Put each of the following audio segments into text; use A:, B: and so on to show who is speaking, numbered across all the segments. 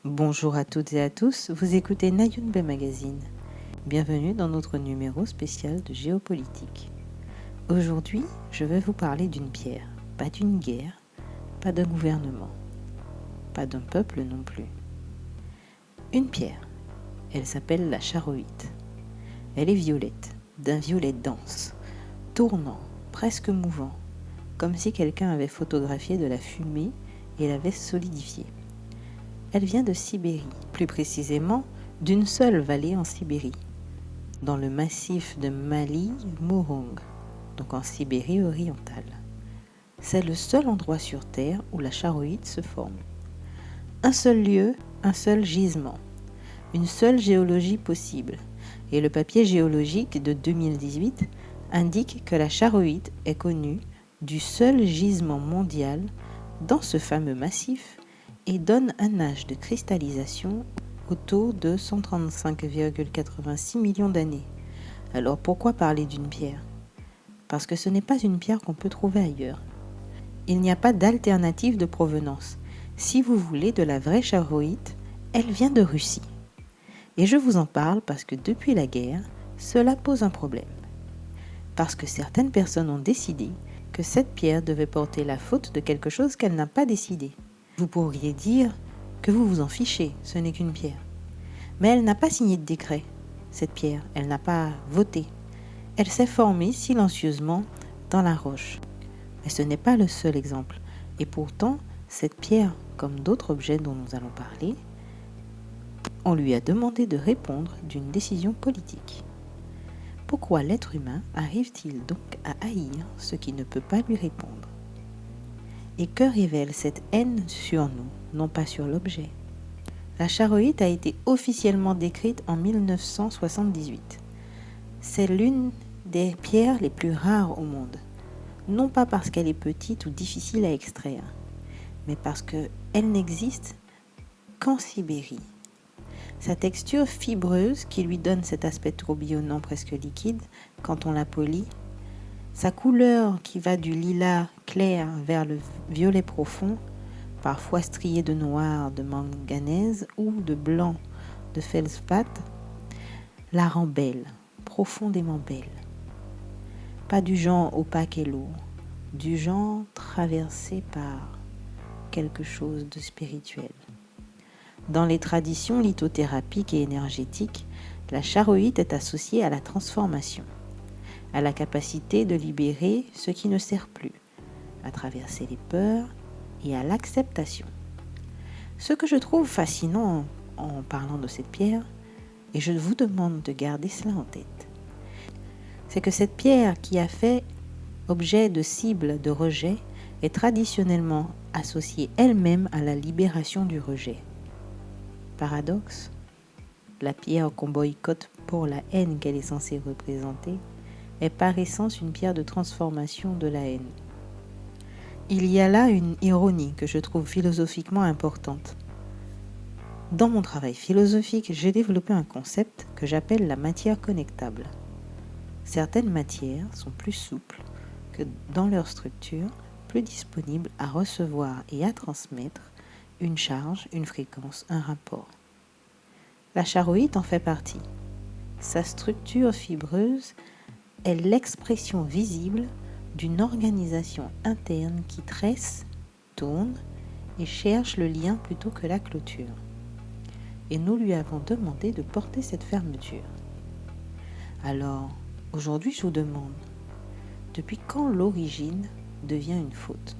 A: Bonjour à toutes et à tous, vous écoutez Nayunbe Magazine. Bienvenue dans notre numéro spécial de géopolitique. Aujourd'hui, je vais vous parler d'une pierre, pas d'une guerre, pas d'un gouvernement, pas d'un peuple non plus. Une pierre, elle s'appelle la charoïte. Elle est violette, d'un violet dense, tournant, presque mouvant, comme si quelqu'un avait photographié de la fumée et l'avait solidifiée. Elle vient de Sibérie, plus précisément d'une seule vallée en Sibérie, dans le massif de Mali-Mourong, donc en Sibérie orientale. C'est le seul endroit sur Terre où la charoïte se forme. Un seul lieu, un seul gisement, une seule géologie possible. Et le papier géologique de 2018 indique que la charoïte est connue du seul gisement mondial dans ce fameux massif et donne un âge de cristallisation autour de 135,86 millions d'années. Alors pourquoi parler d'une pierre ? Parce que ce n'est pas une pierre qu'on peut trouver ailleurs. Il n'y a pas d'alternative de provenance. Si vous voulez de la vraie charoïte, elle vient de Russie. Et je vous en parle parce que depuis la guerre, cela pose un problème. Parce que certaines personnes ont décidé que cette pierre devait porter la faute de quelque chose qu'elle n'a pas décidé. Vous pourriez dire que vous vous en fichez, ce n'est qu'une pierre. Mais elle n'a pas signé de décret, cette pierre, elle n'a pas voté. Elle s'est formée silencieusement dans la roche. Mais ce n'est pas le seul exemple. Et pourtant, cette pierre, comme d'autres objets dont nous allons parler, on lui a demandé de répondre d'une décision politique. Pourquoi l'être humain arrive-t-il donc à haïr ce qui ne peut pas lui répondre ? Et que révèle cette haine sur nous, non pas sur l'objet ? La charoïte a été officiellement décrite en 1978. C'est l'une des pierres les plus rares au monde, non pas parce qu'elle est petite ou difficile à extraire, mais parce qu'elle n'existe qu'en Sibérie. Sa texture fibreuse qui lui donne cet aspect tourbillonnant presque liquide quand on la polit, sa couleur qui va du lilas clair vers le violet profond, parfois strié de noir de manganèse ou de blanc de feldspath, la rend belle, profondément belle. Pas du genre opaque et lourd, du genre traversé par quelque chose de spirituel. Dans les traditions lithothérapiques et énergétiques, la charoïte est associée à la transformation, à la capacité de libérer ce qui ne sert plus, à traverser les peurs et à l'acceptation. Ce que je trouve fascinant en parlant de cette pierre, et je vous demande de garder cela en tête, c'est que cette pierre qui a fait objet de cible de rejet est traditionnellement associée elle-même à la libération du rejet. Paradoxe, la pierre qu'on boycotte pour la haine qu'elle est censée représenter est par essence une pierre de transformation de la haine. Il y a là une ironie que je trouve philosophiquement importante. Dans mon travail philosophique, j'ai développé un concept que j'appelle la matière connectable. Certaines matières sont plus souples que dans leur structure, plus disponibles à recevoir et à transmettre une charge, une fréquence, un rapport. La charoïte en fait partie. Sa structure fibreuse est l'expression visible d'une organisation interne qui tresse, tourne et cherche le lien plutôt que la clôture. Et nous lui avons demandé de porter cette fermeture. Alors, aujourd'hui je vous demande, depuis quand l'origine devient une faute ?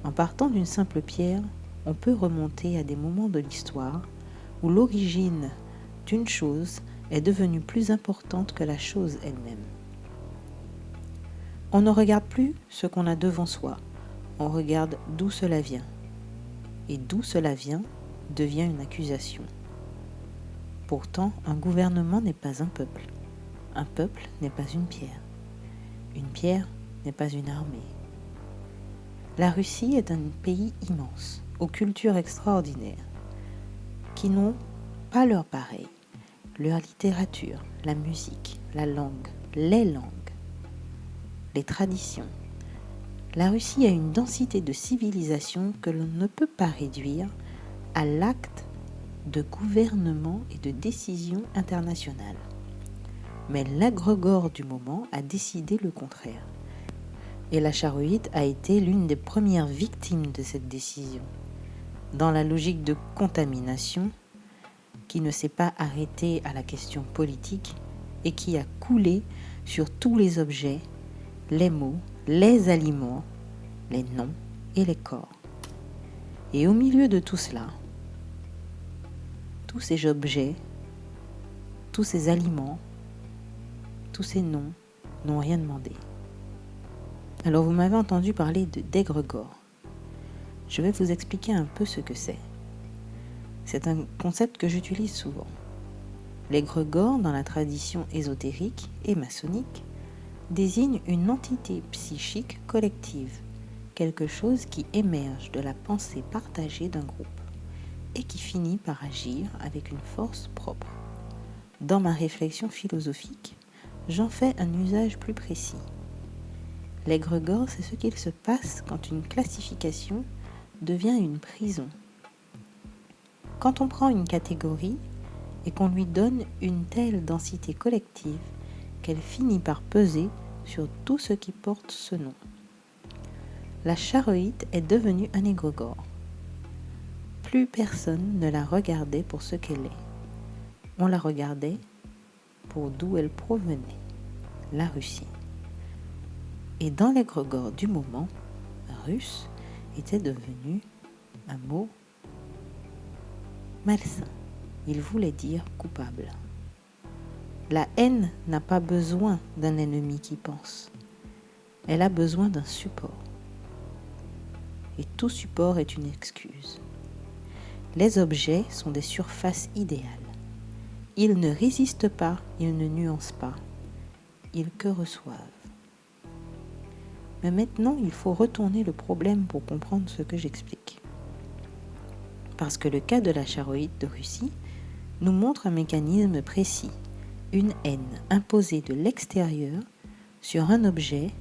A: En partant d'une simple pierre, on peut remonter à des moments de l'histoire où l'origine d'une chose est devenue plus importante que la chose elle-même. On ne regarde plus ce qu'on a devant soi, on regarde d'où cela vient. Et d'où cela vient devient une accusation. Pourtant, un gouvernement n'est pas un peuple n'est pas une pierre n'est pas une armée. La Russie est un pays immense, aux cultures extraordinaires, qui n'ont pas leur pareil, leur littérature, la musique, la langue, les langues, les traditions. La Russie a une densité de civilisation que l'on ne peut pas réduire à l'acte de gouvernement et de décision internationale. Mais l'égrégore du moment a décidé le contraire. Et la charoïte a été l'une des premières victimes de cette décision, dans la logique de contamination qui ne s'est pas arrêtée à la question politique et qui a coulé sur tous les objets, les mots, les aliments, les noms et les corps. Et au milieu de tout cela, tous ces objets, tous ces aliments, tous ces noms n'ont rien demandé. Alors vous m'avez entendu parler d'égrégore. Je vais vous expliquer un peu ce que c'est. C'est un concept que j'utilise souvent. L'égrégore, dans la tradition ésotérique et maçonnique, désigne une entité psychique collective, quelque chose qui émerge de la pensée partagée d'un groupe et qui finit par agir avec une force propre. Dans ma réflexion philosophique, j'en fais un usage plus précis. L'égrégore, c'est ce qu'il se passe quand une classification devient une prison. Quand on prend une catégorie et qu'on lui donne une telle densité collective qu'elle finit par peser sur tout ce qui porte ce nom. La charoïte est devenue un égrégore. Plus personne ne la regardait pour ce qu'elle est. On la regardait pour d'où elle provenait, la Russie. Et dans l'égrégore du moment, russe était devenu un mot malsain. Il voulait dire coupable. La haine n'a pas besoin d'un ennemi qui pense. Elle a besoin d'un support. Et tout support est une excuse. Les objets sont des surfaces idéales. Ils ne résistent pas, ils ne nuancent pas. Ils que reçoivent. Mais maintenant, il faut retourner le problème pour comprendre ce que j'explique. Parce que le cas de la charoïte de Russie nous montre un mécanisme précis, une haine imposée de l'extérieur sur un objet,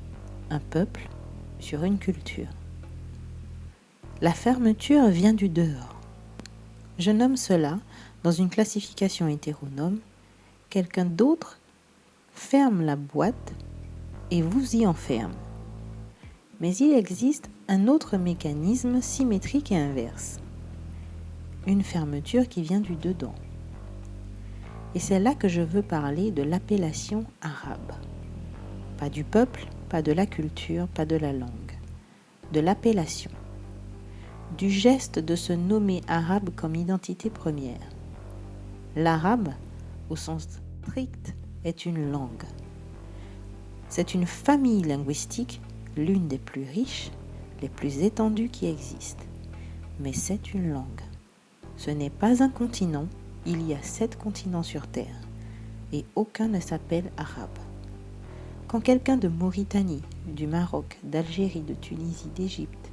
A: un peuple, sur une culture. La fermeture vient du dehors. Je nomme cela, dans une classification hétéronome, quelqu'un d'autre ferme la boîte et vous y enferme. Mais il existe un autre mécanisme symétrique et inverse. Une fermeture qui vient du dedans. Et c'est là que je veux parler de l'appellation arabe. Pas du peuple, pas de la culture, pas de la langue. De l'appellation. Du geste de se nommer arabe comme identité première. L'arabe, au sens strict, est une langue. C'est une famille linguistique, l'une des plus riches, les plus étendues qui existent. Mais c'est une langue. Ce n'est pas un continent, il y a 7 continents sur Terre, et aucun ne s'appelle arabe. Quand quelqu'un de Mauritanie, du Maroc, d'Algérie, de Tunisie, d'Égypte,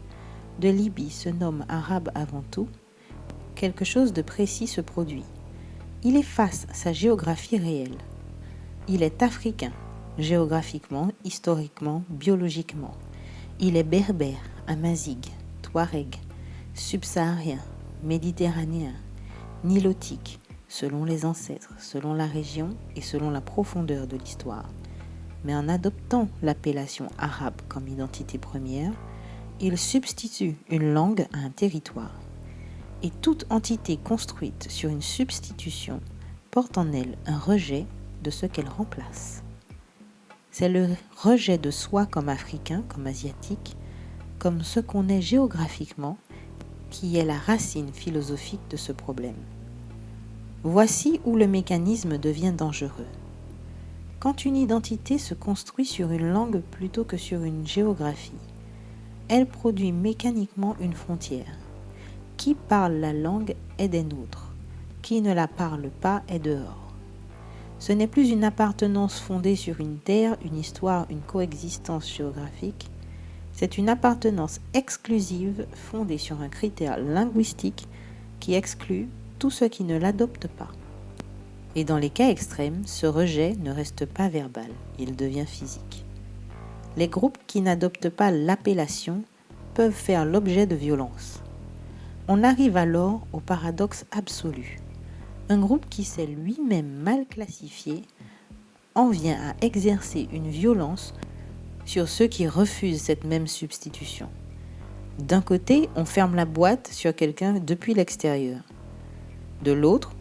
A: de Libye se nomme arabe avant tout, quelque chose de précis se produit. Il efface sa géographie réelle. Il est africain, géographiquement, historiquement, biologiquement. Il est berbère, amazigh, touareg, subsaharien, méditerranéen, nilotique, selon les ancêtres, selon la région et selon la profondeur de l'histoire. Mais en adoptant l'appellation arabe comme identité première, il substitue une langue à un territoire. Et toute entité construite sur une substitution porte en elle un rejet de ce qu'elle remplace. C'est le rejet de soi comme africain, comme asiatique, comme ce qu'on est géographiquement, qui est la racine philosophique de ce problème. Voici où le mécanisme devient dangereux. Quand une identité se construit sur une langue plutôt que sur une géographie, elle produit mécaniquement une frontière. Qui parle la langue est des nôtres, qui ne la parle pas est dehors. Ce n'est plus une appartenance fondée sur une terre, une histoire, une coexistence géographique. C'est une appartenance exclusive fondée sur un critère linguistique qui exclut tout ce qui ne l'adopte pas. Et dans les cas extrêmes, ce rejet ne reste pas verbal, il devient physique. Les groupes qui n'adoptent pas l'appellation peuvent faire l'objet de violences. On arrive alors au paradoxe absolu. Un groupe qui s'est lui-même mal classifié en vient à exercer une violence sur ceux qui refusent cette même substitution. D'un côté, on ferme la boîte sur quelqu'un depuis l'extérieur. De l'autre,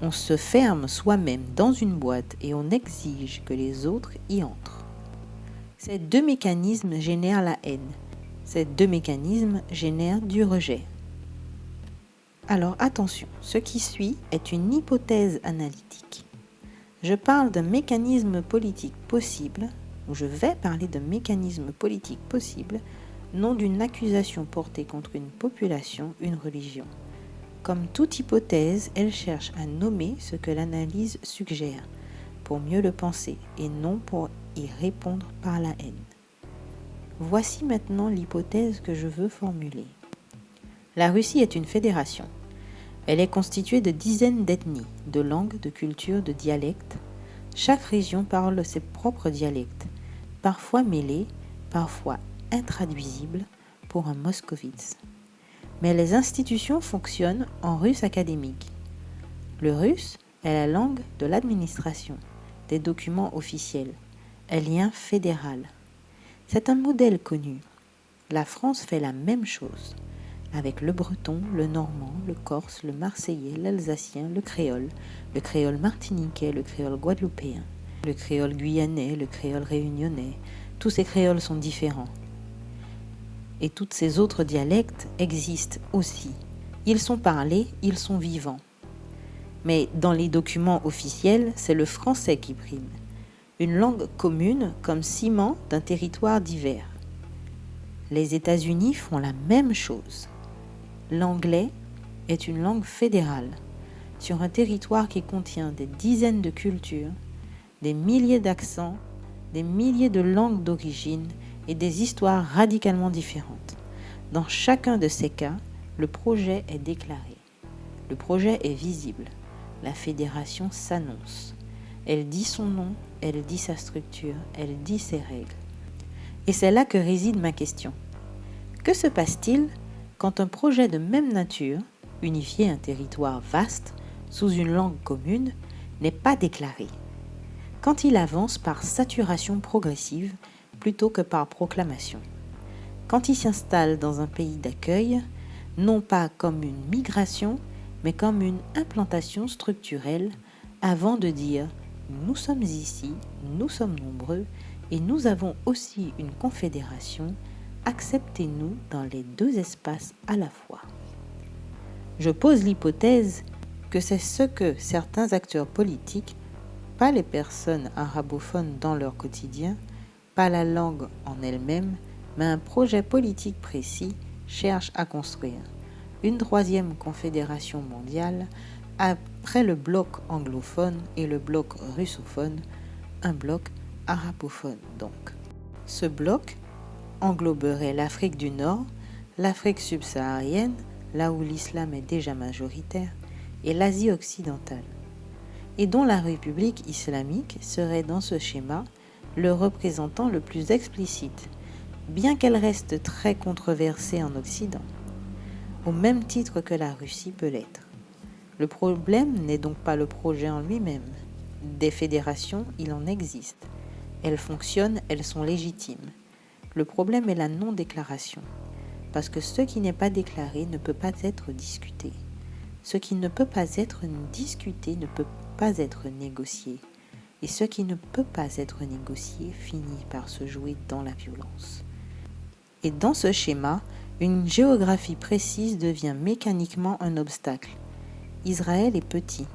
A: on se ferme soi-même dans une boîte et on exige que les autres y entrent. Ces deux mécanismes génèrent la haine. Ces deux mécanismes génèrent du rejet. Alors attention, ce qui suit est une hypothèse analytique. Je parle d'un mécanisme politique possible, ou je vais parler d'un mécanisme politique possible, non d'une accusation portée contre une population, une religion. Comme toute hypothèse, elle cherche à nommer ce que l'analyse suggère, pour mieux le penser, et non pour y répondre par la haine. Voici maintenant l'hypothèse que je veux formuler. La Russie est une fédération. Elle est constituée de dizaines d'ethnies, de langues, de cultures, de dialectes. Chaque région parle ses propres dialectes, parfois mêlés, parfois intraduisibles pour un moscovite. Mais les institutions fonctionnent en russe académique. Le russe est la langue de l'administration, des documents officiels, un lien fédéral. C'est un modèle connu. La France fait la même chose, avec le breton, le normand, le corse, le marseillais, l'alsacien, le créole martiniquais, le créole guadeloupéen, le créole guyanais, le créole réunionnais. Tous ces créoles sont différents. Et tous ces autres dialectes existent aussi. Ils sont parlés, ils sont vivants. Mais dans les documents officiels, c'est le français qui prime. Une langue commune comme ciment d'un territoire divers. Les États-Unis font la même chose. L'anglais est une langue fédérale sur un territoire qui contient des dizaines de cultures, des milliers d'accents, des milliers de langues d'origine et des histoires radicalement différentes. Dans chacun de ces cas, le projet est déclaré. Le projet est visible. La fédération s'annonce. Elle dit son nom, elle dit sa structure, elle dit ses règles. Et c'est là que réside ma question. Que se passe-t-il quand un projet de même nature, unifier un territoire vaste sous une langue commune, n'est pas déclaré? Quand il avance par saturation progressive plutôt que par proclamation. Quand il s'installe dans un pays d'accueil, non pas comme une migration, mais comme une implantation structurelle, avant de dire « nous sommes ici, nous sommes nombreux et nous avons aussi une confédération, acceptez-nous dans les deux espaces à la fois ». Je pose l'hypothèse que c'est ce que certains acteurs politiques, pas les personnes arabophones dans leur quotidien, pas la langue en elle-même, mais un projet politique précis, cherchent à construire. Une troisième confédération mondiale, après le bloc anglophone et le bloc russophone, un bloc arabophone donc. Ce bloc engloberait l'Afrique du Nord, l'Afrique subsaharienne, là où l'islam est déjà majoritaire, et l'Asie occidentale, et dont la République islamique serait dans ce schéma le représentant le plus explicite, bien qu'elle reste très controversée en Occident, au même titre que la Russie peut l'être. Le problème n'est donc pas le projet en lui-même. Des fédérations, il en existe. Elles fonctionnent, elles sont légitimes. Le problème est la non-déclaration, parce que ce qui n'est pas déclaré ne peut pas être discuté. Ce qui ne peut pas être discuté ne peut pas être négocié. Et ce qui ne peut pas être négocié finit par se jouer dans la violence. Et dans ce schéma, une géographie précise devient mécaniquement un obstacle. Israël est petit,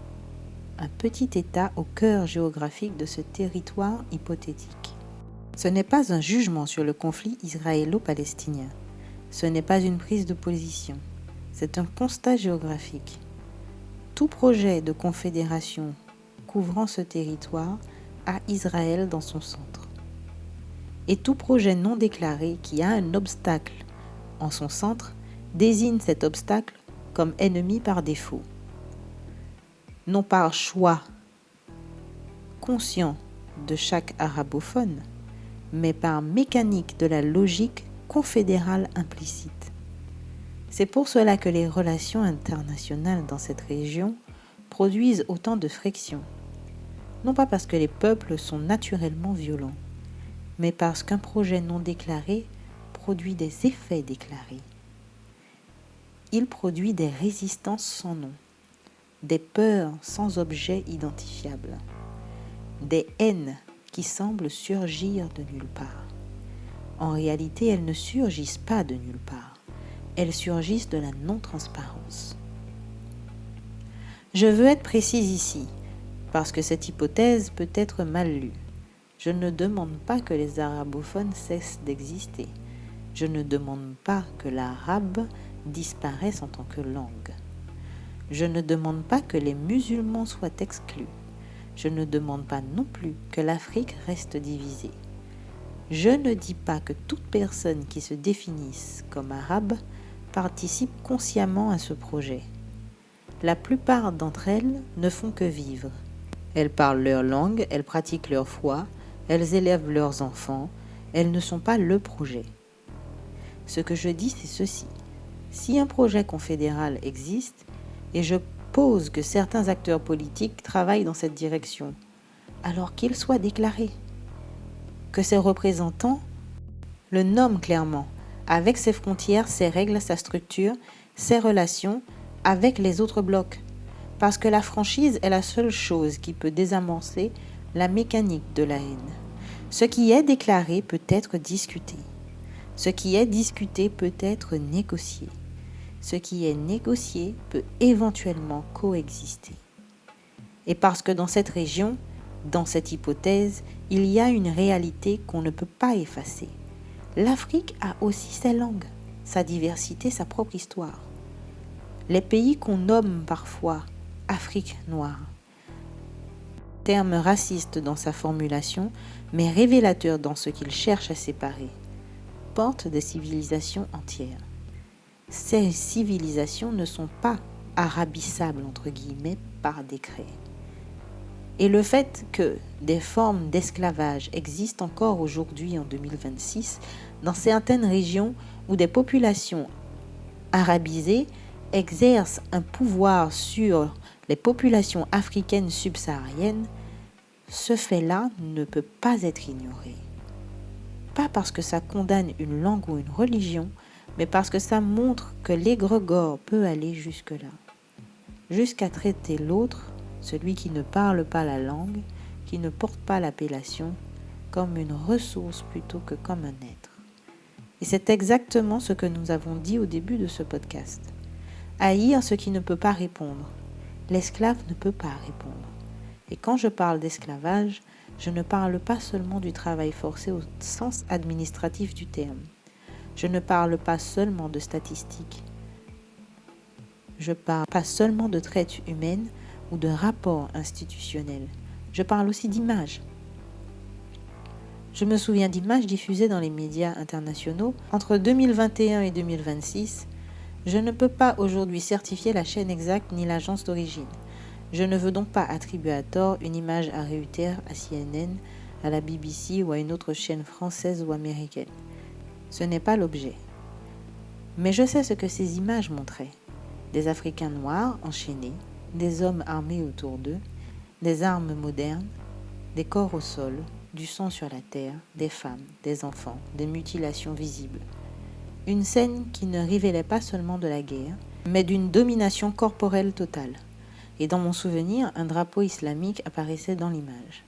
A: un petit État au cœur géographique de ce territoire hypothétique. Ce n'est pas un jugement sur le conflit israélo-palestinien. Ce n'est pas une prise de position. C'est un constat géographique. Tout projet de confédération couvrant ce territoire a Israël dans son centre. Et tout projet non déclaré qui a un obstacle en son centre désigne cet obstacle comme ennemi par défaut. Non par choix conscient de chaque arabophone, mais par mécanique de la logique confédérale implicite. C'est pour cela que les relations internationales dans cette région produisent autant de frictions. Non pas parce que les peuples sont naturellement violents, mais parce qu'un projet non déclaré produit des effets déclarés. Il produit des résistances sans nom, des peurs sans objet identifiable, des haines qui semblent surgir de nulle part. En réalité, elles ne surgissent pas de nulle part. Elles surgissent de la non-transparence. Je veux être précise ici, parce que cette hypothèse peut être mal lue. Je ne demande pas que les arabophones cessent d'exister. Je ne demande pas que l'arabe disparaisse en tant que langue. Je ne demande pas que les musulmans soient exclus. Je ne demande pas non plus que l'Afrique reste divisée. Je ne dis pas que toute personne qui se définisse comme arabe participe consciemment à ce projet. La plupart d'entre elles ne font que vivre. Elles parlent leur langue, elles pratiquent leur foi, elles élèvent leurs enfants, elles ne sont pas le projet. Ce que je dis, c'est ceci. Si un projet confédéral existe, et je pose que certains acteurs politiques travaillent dans cette direction, alors qu'il soit déclaré, que ses représentants le nomment clairement, avec ses frontières, ses règles, sa structure, ses relations avec les autres blocs. Parce que la franchise est la seule chose qui peut désamorcer la mécanique de la haine. Ce qui est déclaré peut être discuté. Ce qui est discuté peut être négocié. Ce qui est négocié peut éventuellement coexister. Et parce que dans cette région, dans cette hypothèse, il y a une réalité qu'on ne peut pas effacer. L'Afrique a aussi ses langues, sa diversité, sa propre histoire. Les pays qu'on nomme parfois Afrique noire, terme raciste dans sa formulation, mais révélateur dans ce qu'il cherche à séparer, portent des civilisations entières. Ces civilisations ne sont pas arabissables entre guillemets par décret. Et le fait que des formes d'esclavage existent encore aujourd'hui en 2026 dans certaines régions où des populations arabisées exercent un pouvoir sur les populations africaines subsahariennes, ce fait-là ne peut pas être ignoré. Pas parce que ça condamne une langue ou une religion, mais parce que ça montre que l'égrégore peut aller jusque-là, jusqu'à traiter l'autre, celui qui ne parle pas la langue, qui ne porte pas l'appellation, comme une ressource plutôt que comme un être. Et c'est exactement ce que nous avons dit au début de ce podcast. Haïr ce qui ne peut pas répondre. L'esclave ne peut pas répondre. Et quand je parle d'esclavage, je ne parle pas seulement du travail forcé au sens administratif du terme. Je ne parle pas seulement de statistiques. Je parle pas seulement de traite humaine ou de rapports institutionnels. Je parle aussi d'images. Je me souviens d'images diffusées dans les médias internationaux entre 2021 et 2026. Je ne peux pas aujourd'hui certifier la chaîne exacte ni l'agence d'origine. Je ne veux donc pas attribuer à tort une image à Reuters, à CNN, à la BBC ou à une autre chaîne française ou américaine. Ce n'est pas l'objet. Mais je sais ce que ces images montraient. Des Africains noirs enchaînés, des hommes armés autour d'eux, des armes modernes, des corps au sol, du sang sur la terre, des femmes, des enfants, des mutilations visibles. Une scène qui ne révélait pas seulement de la guerre, mais d'une domination corporelle totale. Et dans mon souvenir, un drapeau islamique apparaissait dans l'image.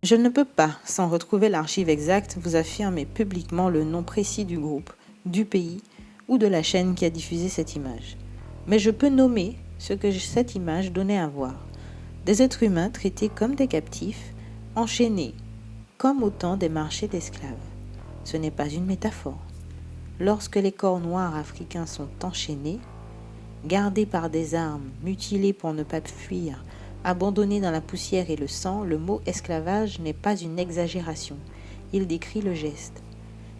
A: Je ne peux pas, sans retrouver l'archive exacte, vous affirmer publiquement le nom précis du groupe, du pays ou de la chaîne qui a diffusé cette image. Mais je peux nommer ce que cette image donnait à voir. Des êtres humains traités comme des captifs, enchaînés, comme au temps des marchés d'esclaves. Ce n'est pas une métaphore. Lorsque les corps noirs africains sont enchaînés, gardés par des armes, mutilés pour ne pas fuir, abandonnés dans la poussière et le sang, le mot esclavage n'est pas une exagération. Il décrit le geste.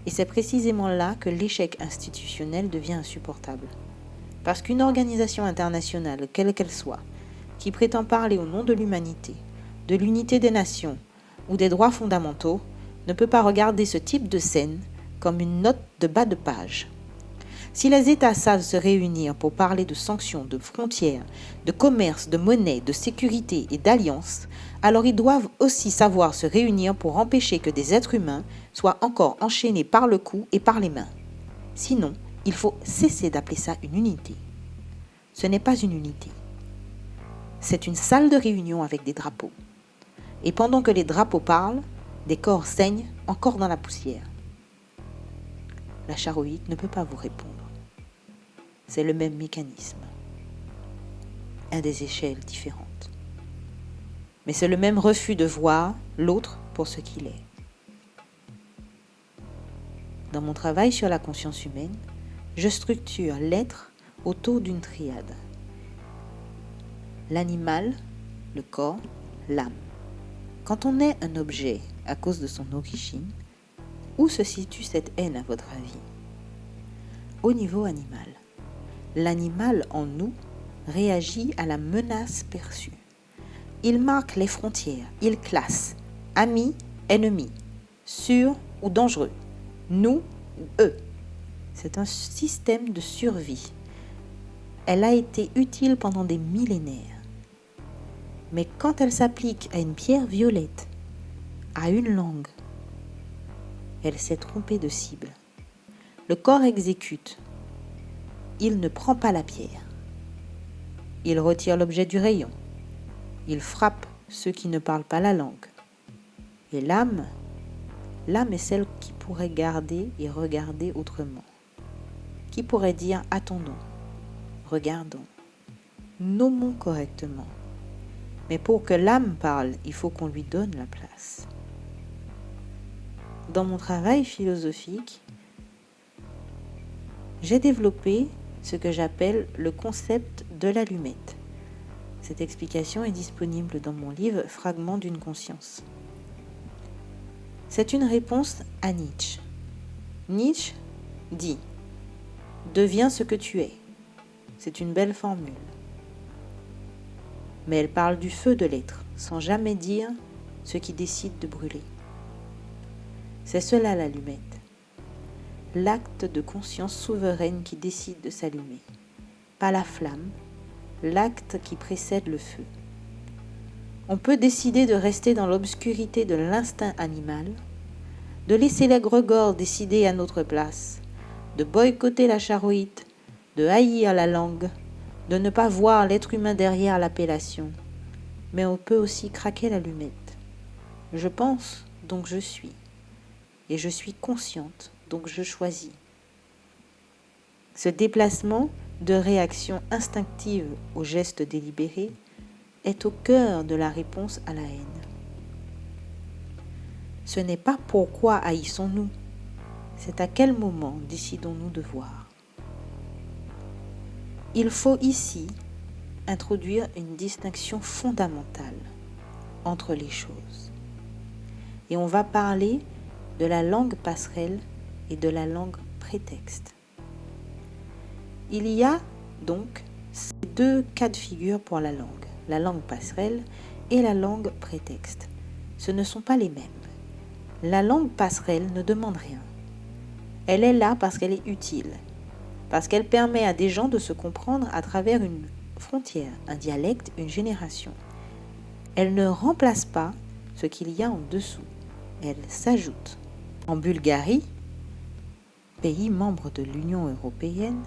A: Et c'est précisément là que l'échec institutionnel devient insupportable. Parce qu'une organisation internationale, quelle qu'elle soit, qui prétend parler au nom de l'humanité, de l'unité des nations ou des droits fondamentaux, ne peut pas regarder ce type de scène comme une note de bas de page. Si les États savent se réunir pour parler de sanctions, de frontières, de commerce, de monnaie, de sécurité et d'alliances, alors ils doivent aussi savoir se réunir pour empêcher que des êtres humains soient encore enchaînés par le cou et par les mains. Sinon, il faut cesser d'appeler ça une unité. Ce n'est pas une unité. C'est une salle de réunion avec des drapeaux. Et pendant que les drapeaux parlent, des corps saignent encore dans la poussière. La charoïte ne peut pas vous répondre. C'est le même mécanisme, à des échelles différentes. Mais c'est le même refus de voir l'autre pour ce qu'il est. Dans mon travail sur la conscience humaine, je structure l'être autour d'une triade. L'animal, le corps, l'âme. Quand on est un objet à cause de son origine, où se situe cette haine à votre avis? Au niveau animal. L'animal en nous réagit à la menace perçue. Il marque les frontières, il classe amis, ennemis, sûrs ou dangereux, nous ou eux. C'est un système de survie. Elle a été utile pendant des millénaires. Mais quand elle s'applique à une pierre violette, à une langue, elle s'est trompée de cible. Le corps exécute. Il ne prend pas la pierre. Il retire l'objet du rayon. Il frappe ceux qui ne parlent pas la langue. Et l'âme est celle qui pourrait garder et regarder autrement. Qui pourrait dire « attendons, regardons, nommons correctement ». Mais pour que l'âme parle, il faut qu'on lui donne la place. Dans mon travail philosophique, j'ai développé ce que j'appelle le concept de l'allumette. Cette explication est disponible dans mon livre « Fragments d'une conscience ». C'est une réponse à Nietzsche. Nietzsche dit « Deviens ce que tu es ». C'est une belle formule. Mais elle parle du feu de l'être, sans jamais dire ce qui décide de brûler. C'est cela l'allumette. L'acte de conscience souveraine qui décide de s'allumer. Pas la flamme, l'acte qui précède le feu. On peut décider de rester dans l'obscurité de l'instinct animal, de laisser l'égrégore décider à notre place, de boycotter la charoïte, de haïr la langue, de ne pas voir l'être humain derrière l'appellation. Mais on peut aussi craquer l'allumette. Je pense, donc je suis. Et je suis consciente, donc je choisis. Ce déplacement de réaction instinctive au geste délibéré est au cœur de la réponse à la haine. Ce n'est pas pourquoi haïssons-nous, c'est à quel moment décidons-nous de voir. Il faut ici introduire une distinction fondamentale entre les choses. Et on va parler de la langue passerelle et de la langue prétexte. Il y a donc ces deux cas de figure pour la langue passerelle et la langue prétexte. Ce ne sont pas les mêmes. La langue passerelle ne demande rien. Elle est là parce qu'elle est utile, parce qu'elle permet à des gens de se comprendre à travers une frontière, un dialecte, une génération. Elle ne remplace pas ce qu'il y a en dessous. Elle s'ajoute. En Bulgarie, pays membre de l'Union européenne,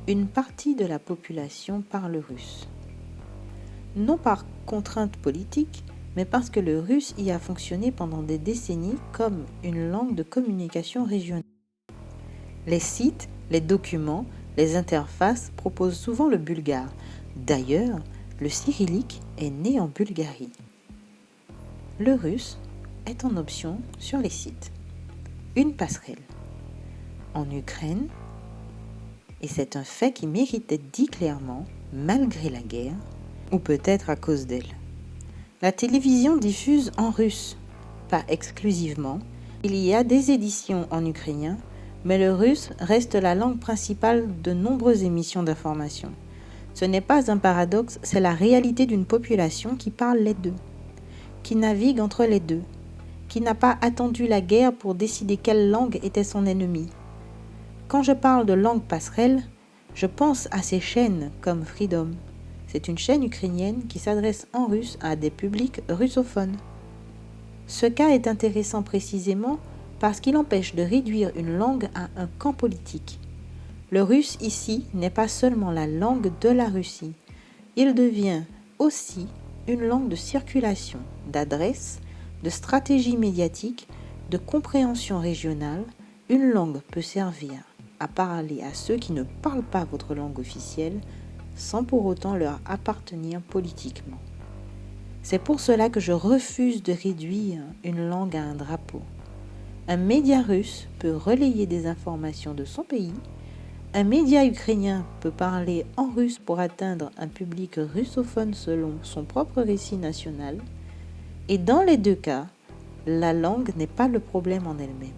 A: une partie de la population parle russe. Non par contrainte politique, mais parce que le russe y a fonctionné pendant des décennies comme une langue de communication régionale. Les sites, les documents, les interfaces proposent souvent le bulgare. D'ailleurs, le cyrillique est né en Bulgarie. Le russe est en option sur les sites. Une passerelle. En Ukraine, et c'est un fait qui mérite d'être dit clairement, malgré la guerre, ou peut-être à cause d'elle. La télévision diffuse en russe, pas exclusivement. Il y a des éditions en ukrainien, mais le russe reste la langue principale de nombreuses émissions d'information. Ce n'est pas un paradoxe, c'est la réalité d'une population qui parle les deux, qui navigue entre les deux, qui n'a pas attendu la guerre pour décider quelle langue était son ennemi. Quand je parle de langue passerelle, je pense à ces chaînes comme Freedom. C'est une chaîne ukrainienne qui s'adresse en russe à des publics russophones. Ce cas est intéressant précisément parce qu'il empêche de réduire une langue à un camp politique. Le russe ici n'est pas seulement la langue de la Russie, il devient aussi une langue de circulation, d'adresse, de stratégie médiatique, de compréhension régionale. Une langue peut servir à parler à ceux qui ne parlent pas votre langue officielle sans pour autant leur appartenir politiquement. C'est pour cela que je refuse de réduire une langue à un drapeau. Un média russe peut relayer des informations de son pays. Un média ukrainien peut parler en russe pour atteindre un public russophone selon son propre récit national. Et dans les deux cas, la langue n'est pas le problème en elle-même.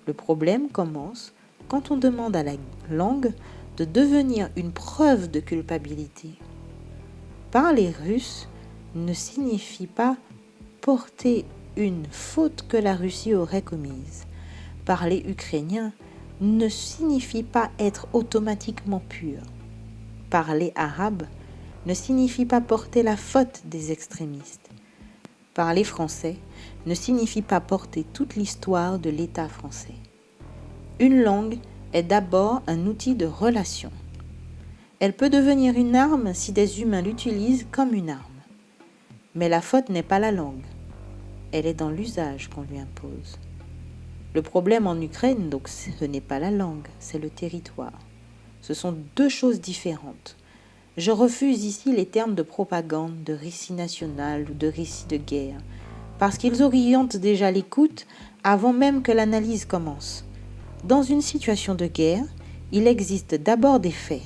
A: Le problème commence quand on demande à la langue de devenir une preuve de culpabilité. Parler russe ne signifie pas porter une faute que la Russie aurait commise. Parler ukrainien ne signifie pas être automatiquement pur. Parler arabe ne signifie pas porter la faute des extrémistes. Parler français ne signifie pas porter toute l'histoire de l'État français. Une langue est d'abord un outil de relation. Elle peut devenir une arme si des humains l'utilisent comme une arme. Mais la faute n'est pas la langue. Elle est dans l'usage qu'on lui impose. Le problème en Ukraine, donc, ce n'est pas la langue, c'est le territoire. Ce sont deux choses différentes. Je refuse ici les termes de propagande, de récit national ou de récit de guerre, parce qu'ils orientent déjà l'écoute avant même que l'analyse commence. Dans une situation de guerre, il existe d'abord des faits,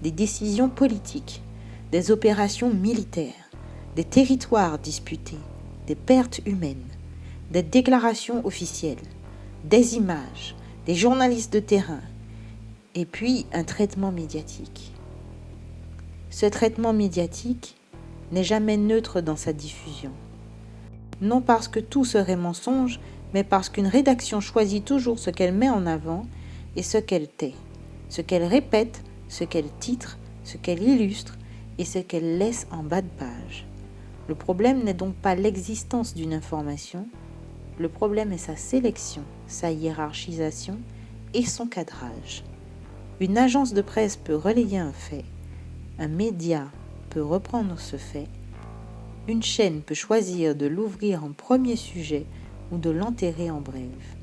A: des décisions politiques, des opérations militaires, des territoires disputés, des pertes humaines, des déclarations officielles, des images, des journalistes de terrain, et puis un traitement médiatique. Ce traitement médiatique n'est jamais neutre dans sa diffusion. Non parce que tout serait mensonge, mais parce qu'une rédaction choisit toujours ce qu'elle met en avant et ce qu'elle tait, ce qu'elle répète, ce qu'elle titre, ce qu'elle illustre et ce qu'elle laisse en bas de page. Le problème n'est donc pas l'existence d'une information, le problème est sa sélection, sa hiérarchisation et son cadrage. Une agence de presse peut relayer un fait, un média peut reprendre ce fait, une chaîne peut choisir de l'ouvrir en premier sujet ou de l'enterrer en brève.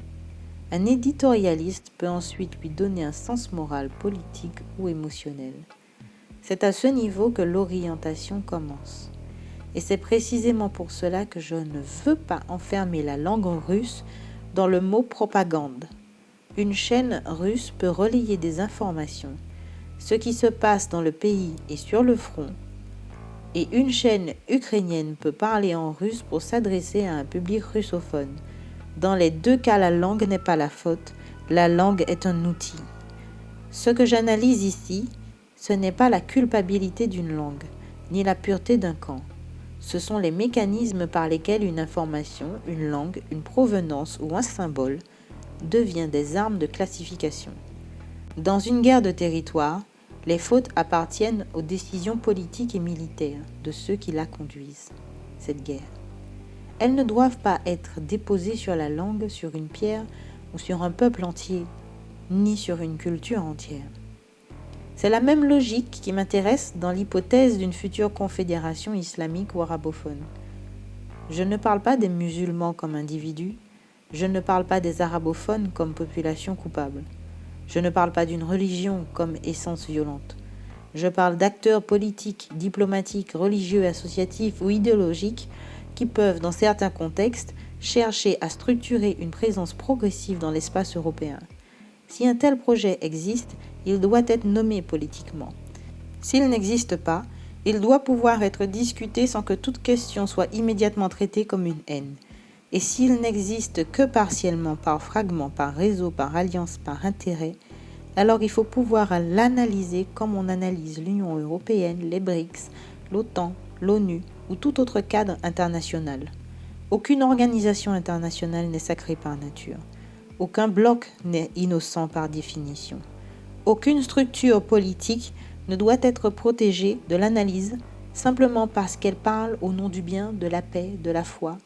A: Un éditorialiste peut ensuite lui donner un sens moral, politique ou émotionnel. C'est à ce niveau que l'orientation commence. Et c'est précisément pour cela que je ne veux pas enfermer la langue russe dans le mot propagande. Une chaîne russe peut relayer des informations, ce qui se passe dans le pays et sur le front, et une chaîne ukrainienne peut parler en russe pour s'adresser à un public russophone. Dans les deux cas, la langue n'est pas la faute, la langue est un outil. Ce que j'analyse ici, ce n'est pas la culpabilité d'une langue, ni la pureté d'un camp. Ce sont les mécanismes par lesquels une information, une langue, une provenance ou un symbole devient des armes de classification. Dans une guerre de territoire, les fautes appartiennent aux décisions politiques et militaires de ceux qui la conduisent, cette guerre. Elles ne doivent pas être déposées sur la langue, sur une pierre ou sur un peuple entier, ni sur une culture entière. C'est la même logique qui m'intéresse dans l'hypothèse d'une future confédération islamique ou arabophone. Je ne parle pas des musulmans comme individus, je ne parle pas des arabophones comme population coupable. Je ne parle pas d'une religion comme essence violente. Je parle d'acteurs politiques, diplomatiques, religieux, associatifs ou idéologiques qui peuvent, dans certains contextes, chercher à structurer une présence progressive dans l'espace européen. Si un tel projet existe, il doit être nommé politiquement. S'il n'existe pas, il doit pouvoir être discuté sans que toute question soit immédiatement traitée comme une haine. Et s'il n'existe que partiellement, par fragments, par réseau, par alliance, par intérêt, alors il faut pouvoir l'analyser comme on analyse l'Union européenne, les BRICS, l'OTAN, l'ONU ou tout autre cadre international. Aucune organisation internationale n'est sacrée par nature. Aucun bloc n'est innocent par définition. Aucune structure politique ne doit être protégée de l'analyse simplement parce qu'elle parle au nom du bien, de la paix, de la foi,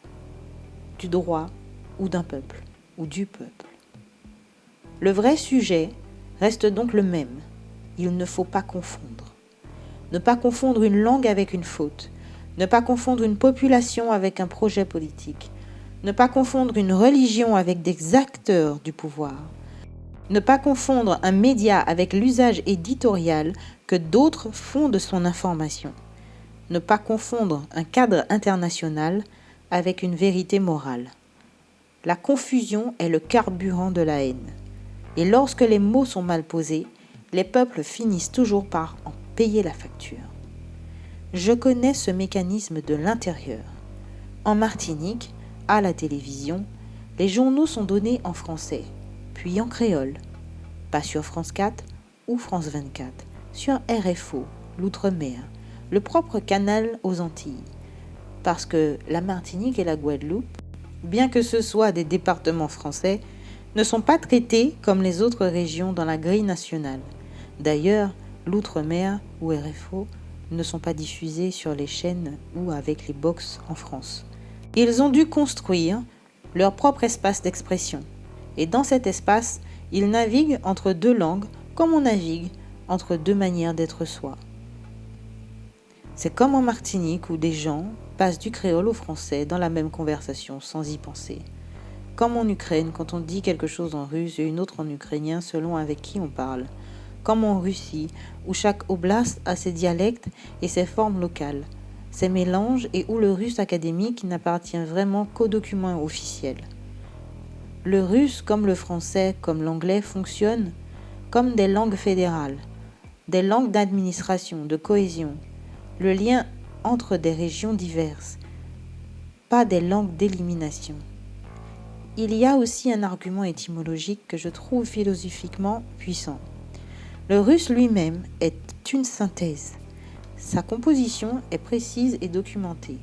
A: du droit ou d'un peuple ou du peuple. Le vrai sujet reste donc le même. Il ne faut pas confondre. Ne pas confondre une langue avec une faute. Ne pas confondre une population avec un projet politique. Ne pas confondre une religion avec des acteurs du pouvoir. Ne pas confondre un média avec l'usage éditorial que d'autres font de son information. Ne pas confondre un cadre international avec une vérité morale. La confusion est le carburant de la haine. Et lorsque les mots sont mal posés, les peuples finissent toujours par en payer la facture. Je connais ce mécanisme de l'intérieur. En Martinique, à la télévision, les journaux sont donnés en français, puis en créole, pas sur France 4 ou France 24, sur RFO, l'Outre-mer, le propre canal aux Antilles. Parce que la Martinique et la Guadeloupe, bien que ce soient des départements français, ne sont pas traités comme les autres régions dans la grille nationale. D'ailleurs, l'Outre-mer ou RFO ne sont pas diffusés sur les chaînes ou avec les box en France. Ils ont dû construire leur propre espace d'expression. Et dans cet espace, ils naviguent entre deux langues comme on navigue entre deux manières d'être soi. C'est comme en Martinique où des gens passent du créole au français dans la même conversation sans y penser. Comme en Ukraine quand on dit quelque chose en russe et une autre en ukrainien selon avec qui on parle. Comme en Russie où chaque oblast a ses dialectes et ses formes locales, ses mélanges et où le russe académique n'appartient vraiment qu'aux documents officiels. Le russe comme le français comme l'anglais fonctionnent comme des langues fédérales, des langues d'administration, de cohésion, le lien entre des régions diverses, pas des langues d'élimination. Il y a aussi un argument étymologique que je trouve philosophiquement puissant. Le russe lui-même est une synthèse. Sa composition est précise et documentée.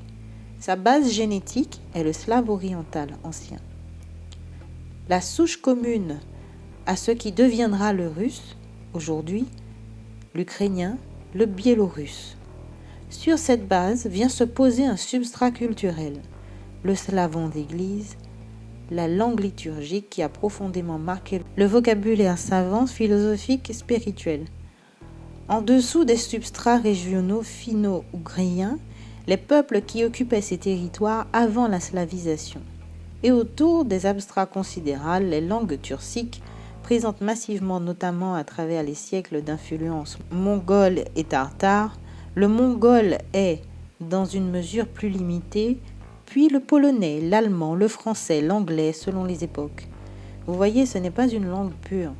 A: Sa base génétique est le slave oriental ancien. La souche commune à ce qui deviendra le russe, aujourd'hui, l'ukrainien, le biélorusse. Sur cette base vient se poser un substrat culturel, le slavon d'église, la langue liturgique qui a profondément marqué le vocabulaire savant, philosophique et spirituel. En dessous des substrats régionaux finno-ougriens, les peuples qui occupaient ces territoires avant la slavisation. Et autour des abstrats considérables, les langues turciques, présentes massivement notamment à travers les siècles d'influence mongole et tartare, le mongol est, dans une mesure plus limitée, puis le polonais, l'allemand, le français, l'anglais, selon les époques. Vous voyez, ce n'est pas une langue pure,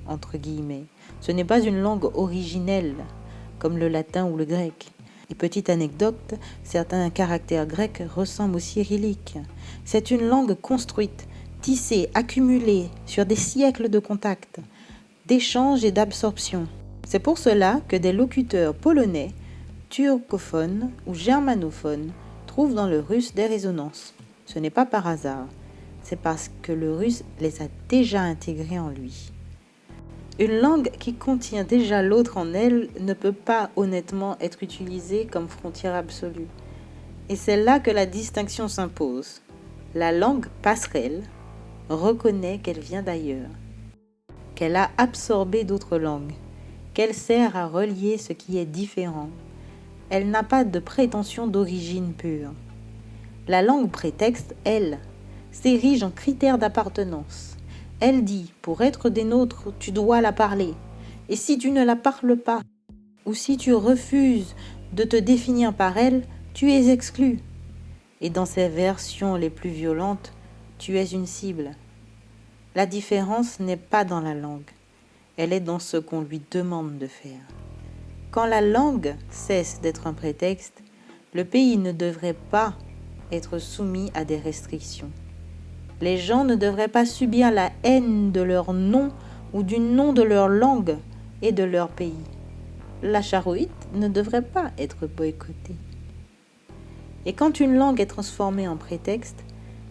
A: entre guillemets. Ce n'est pas une langue originelle, comme le latin ou le grec. Et petite anecdote, certains caractères grecs ressemblent au cyrillique. C'est une langue construite, tissée, accumulée sur des siècles de contacts, d'échanges et d'absorption. C'est pour cela que des locuteurs polonais, turcophones ou germanophones trouvent dans le russe des résonances. Ce n'est pas par hasard, c'est parce que le russe les a déjà intégrés en lui. Une langue qui contient déjà l'autre en elle ne peut pas honnêtement être utilisée comme frontière absolue. Et c'est là que la distinction s'impose. La langue passerelle reconnaît qu'elle vient d'ailleurs, qu'elle a absorbé d'autres langues, qu'elle sert à relier ce qui est différent. Elle n'a pas de prétention d'origine pure. La langue prétexte, elle, s'érige en critère d'appartenance. Elle dit, pour être des nôtres, tu dois la parler. Et si tu ne la parles pas, ou si tu refuses de te définir par elle, tu es exclu. Et dans ses versions les plus violentes, tu es une cible. La différence n'est pas dans la langue, elle est dans ce qu'on lui demande de faire. Quand la langue cesse d'être un prétexte, le pays ne devrait pas être soumis à des restrictions. Les gens ne devraient pas subir la haine de leur nom ou du nom de leur langue et de leur pays. La charoïte ne devrait pas être boycottée. Et quand une langue est transformée en prétexte,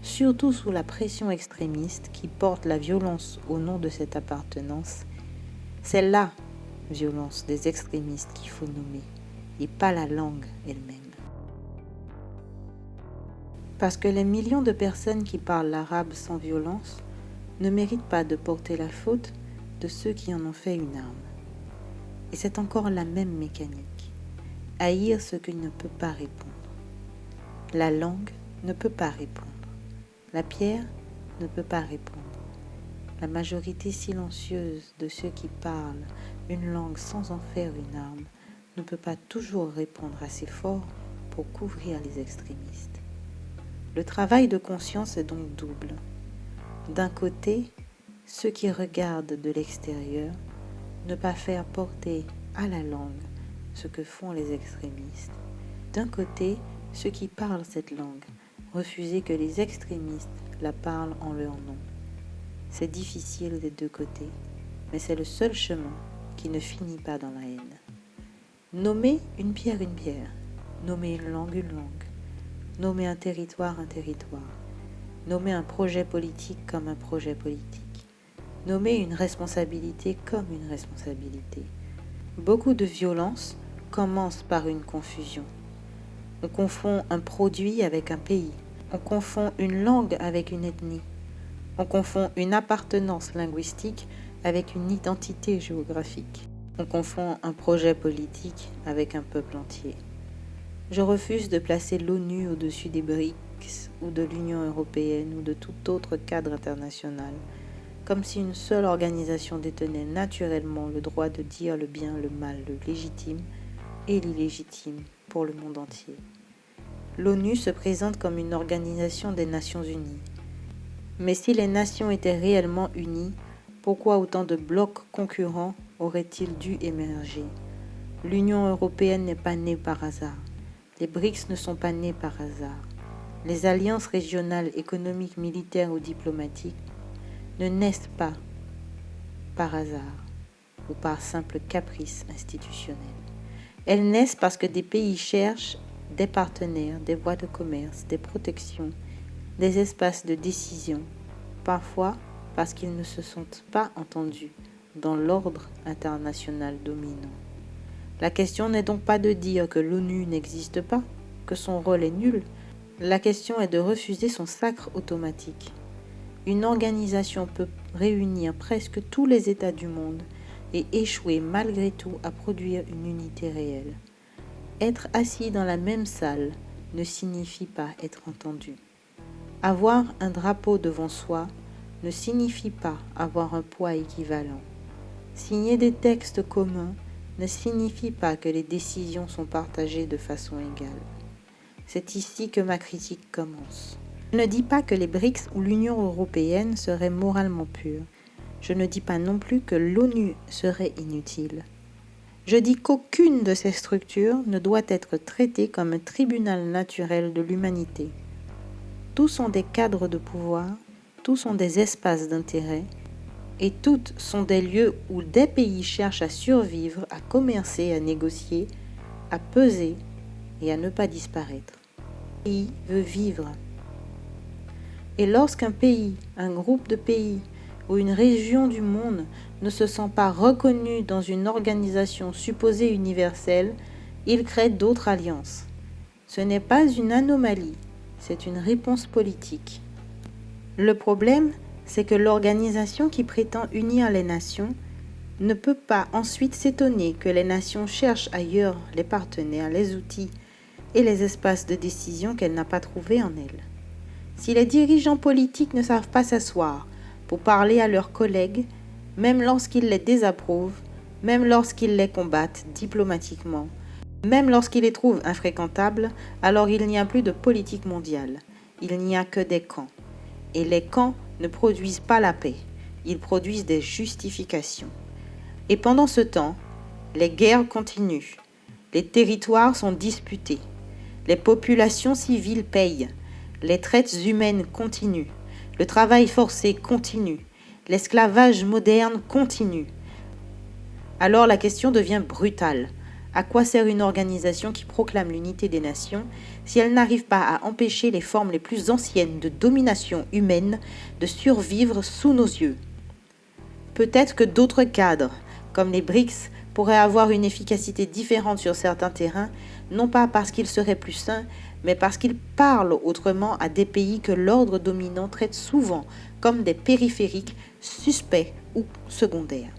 A: surtout sous la pression extrémiste qui porte la violence au nom de cette appartenance, c'est la violence des extrémistes qu'il faut nommer, et pas la langue elle-même. Parce que les millions de personnes qui parlent l'arabe sans violence ne méritent pas de porter la faute de ceux qui en ont fait une arme. Et c'est encore la même mécanique. Haïr ce qui ne peut pas répondre. La langue ne peut pas répondre. La pierre ne peut pas répondre. La majorité silencieuse de ceux qui parlent une langue sans en faire une arme ne peut pas toujours répondre assez fort pour couvrir les extrémistes. Le travail de conscience est donc double. D'un côté, ceux qui regardent de l'extérieur, ne pas faire porter à la langue ce que font les extrémistes. D'un côté, ceux qui parlent cette langue, refuser que les extrémistes la parlent en leur nom. C'est difficile des deux côtés, mais c'est le seul chemin qui ne finit pas dans la haine. Nommer une pierre, nommer une langue, nommer un territoire, nommer un projet politique comme un projet politique, nommer une responsabilité comme une responsabilité. Beaucoup de violences commencent par une confusion. On confond un produit avec un pays, on confond une langue avec une ethnie, on confond une appartenance linguistique avec une identité géographique, on confond un projet politique avec un peuple entier. Je refuse de placer l'ONU au-dessus des BRICS ou de l'Union européenne ou de tout autre cadre international, comme si une seule organisation détenait naturellement le droit de dire le bien, le mal, le légitime et l'illégitime pour le monde entier. L'ONU se présente comme une organisation des Nations Unies. Mais si les nations étaient réellement unies, pourquoi autant de blocs concurrents auraient-ils dû émerger? L'Union européenne n'est pas née par hasard. Les BRICS ne sont pas nés par hasard. Les alliances régionales, économiques, militaires ou diplomatiques ne naissent pas par hasard ou par simple caprice institutionnel. Elles naissent parce que des pays cherchent des partenaires, des voies de commerce, des protections, des espaces de décision, parfois parce qu'ils ne se sentent pas entendus dans l'ordre international dominant. La question n'est donc pas de dire que l'ONU n'existe pas, que son rôle est nul. La question est de refuser son sacre automatique. Une organisation peut réunir presque tous les États du monde et échouer malgré tout à produire une unité réelle. Être assis dans la même salle ne signifie pas être entendu. Avoir un drapeau devant soi ne signifie pas avoir un poids équivalent. Signer des textes communs ne signifie pas que les décisions sont partagées de façon égale. C'est ici que ma critique commence. Je ne dis pas que les BRICS ou l'Union européenne seraient moralement pures. Je ne dis pas non plus que l'ONU serait inutile. Je dis qu'aucune de ces structures ne doit être traitée comme un tribunal naturel de l'humanité. Tous sont des cadres de pouvoir, tous sont des espaces d'intérêt, et toutes sont des lieux où des pays cherchent à survivre, à commercer, à négocier, à peser et à ne pas disparaître. Un pays veut vivre. Et lorsqu'un pays, un groupe de pays ou une région du monde ne se sent pas reconnu dans une organisation supposée universelle, il crée d'autres alliances. Ce n'est pas une anomalie, c'est une réponse politique. Le problème, c'est que l'organisation qui prétend unir les nations ne peut pas ensuite s'étonner que les nations cherchent ailleurs les partenaires, les outils et les espaces de décision qu'elle n'a pas trouvés en elle. Si les dirigeants politiques ne savent pas s'asseoir pour parler à leurs collègues, même lorsqu'ils les désapprouvent, même lorsqu'ils les combattent diplomatiquement, même lorsqu'ils les trouvent infréquentables, alors il n'y a plus de politique mondiale. Il n'y a que des camps. Et les camps ne produisent pas la paix. Ils produisent des justifications. Et pendant ce temps, les guerres continuent. Les territoires sont disputés. Les populations civiles payent. Les traites humaines continuent. Le travail forcé continue. L'esclavage moderne continue. Alors la question devient brutale. À quoi sert une organisation qui proclame l'unité des nations si elle n'arrive pas à empêcher les formes les plus anciennes de domination humaine de survivre sous nos yeux? Peut-être que d'autres cadres, comme les BRICS, pourraient avoir une efficacité différente sur certains terrains, non pas parce qu'ils seraient plus sains, mais parce qu'ils parlent autrement à des pays que l'ordre dominant traite souvent comme des périphériques, suspects ou secondaires.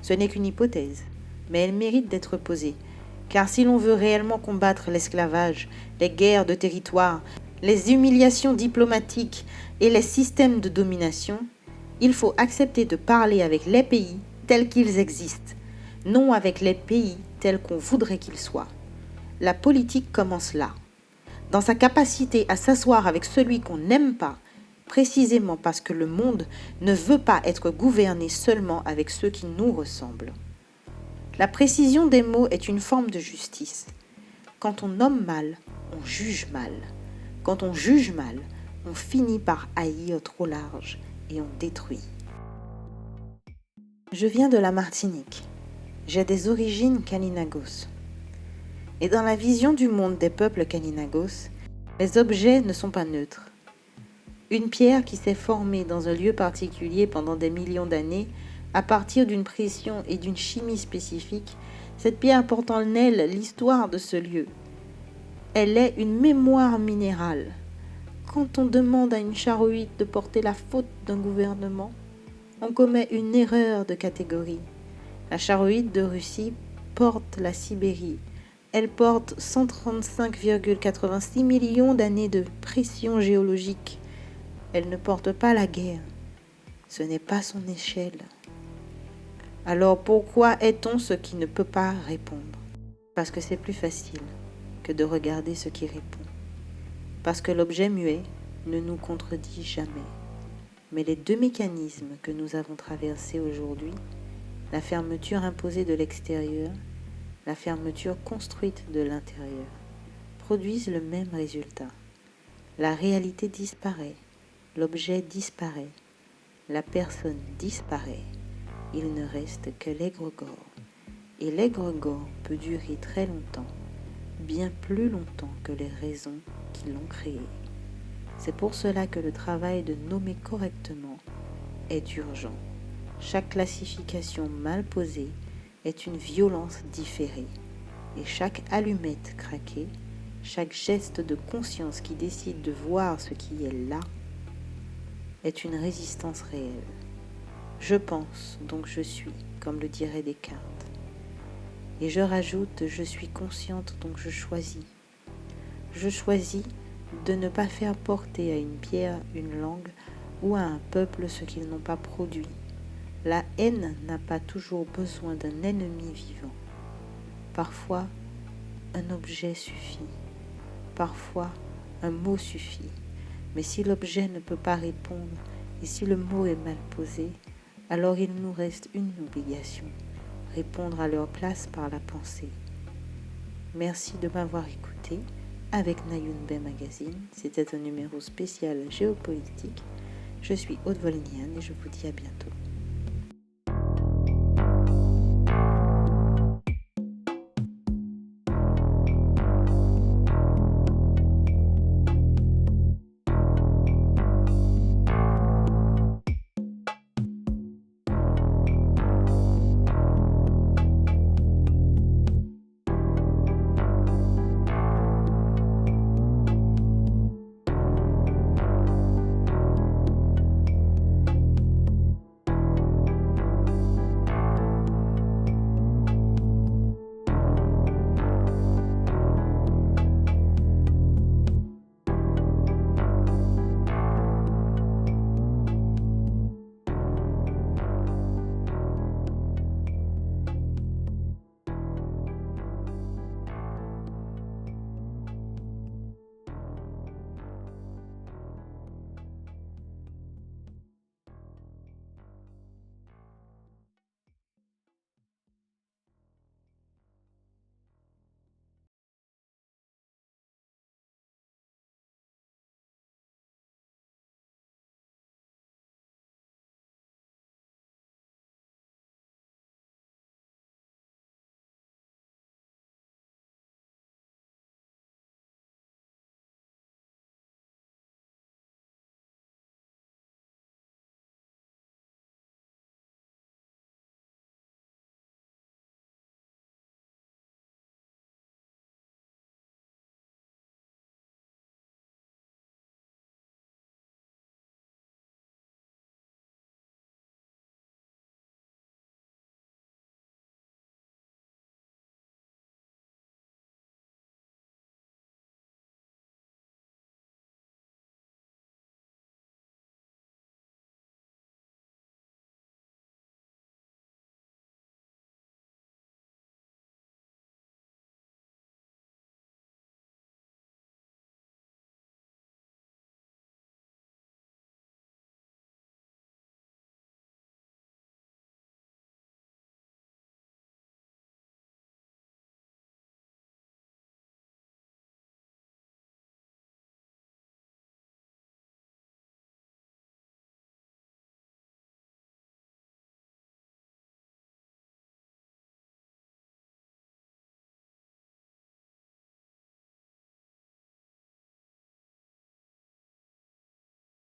A: Ce n'est qu'une hypothèse, mais elle mérite d'être posée, car si l'on veut réellement combattre l'esclavage, les guerres de territoire, les humiliations diplomatiques et les systèmes de domination, il faut accepter de parler avec les pays tels qu'ils existent, non avec les pays tels qu'on voudrait qu'ils soient. La politique commence là, dans sa capacité à s'asseoir avec celui qu'on n'aime pas, précisément parce que le monde ne veut pas être gouverné seulement avec ceux qui nous ressemblent. La précision des mots est une forme de justice. Quand on nomme mal, on juge mal. Quand on juge mal, on finit par haïr trop large et on détruit. Je viens de la Martinique. J'ai des origines kalinagos. Et dans la vision du monde des peuples kalinagos, les objets ne sont pas neutres. Une pierre qui s'est formée dans un lieu particulier pendant des millions d'années, à partir d'une pression et d'une chimie spécifiques, cette pierre porte en elle l'histoire de ce lieu. Elle est une mémoire minérale. Quand on demande à une charoïde de porter la faute d'un gouvernement, on commet une erreur de catégorie. La charoïde de Russie porte la Sibérie. Elle porte 135,86 millions d'années de pression géologique. Elle ne porte pas la guerre. Ce n'est pas son échelle. Alors pourquoi est-on ce qui ne peut pas répondre? Parce que c'est plus facile que de regarder ce qui répond. Parce que l'objet muet ne nous contredit jamais. Mais les deux mécanismes que nous avons traversés aujourd'hui, la fermeture imposée de l'extérieur, la fermeture construite de l'intérieur, produisent le même résultat. La réalité disparaît, l'objet disparaît, la personne disparaît, il ne reste que l'égrégore. Et l'égrégore peut durer très longtemps, bien plus longtemps que les raisons qui l'ont créé. C'est pour cela que le travail de nommer correctement est urgent. Chaque classification mal posée est une violence différée. Et chaque allumette craquée, chaque geste de conscience qui décide de voir ce qui est là, est une résistance réelle. Je pense, donc je suis, comme le dirait Descartes. Et je rajoute, je suis consciente, donc je choisis. Je choisis de ne pas faire porter à une pierre, une langue ou à un peuple ce qu'ils n'ont pas produit. La haine n'a pas toujours besoin d'un ennemi vivant. Parfois, un objet suffit. Parfois, un mot suffit. Mais si l'objet ne peut pas répondre et si le mot est mal posé, alors il nous reste une obligation, répondre à leur place par la pensée. Merci de m'avoir écouté avec Nayun Bay Magazine. C'était un numéro spécial géopolitique. Je suis Aude Volnian et je vous dis à bientôt.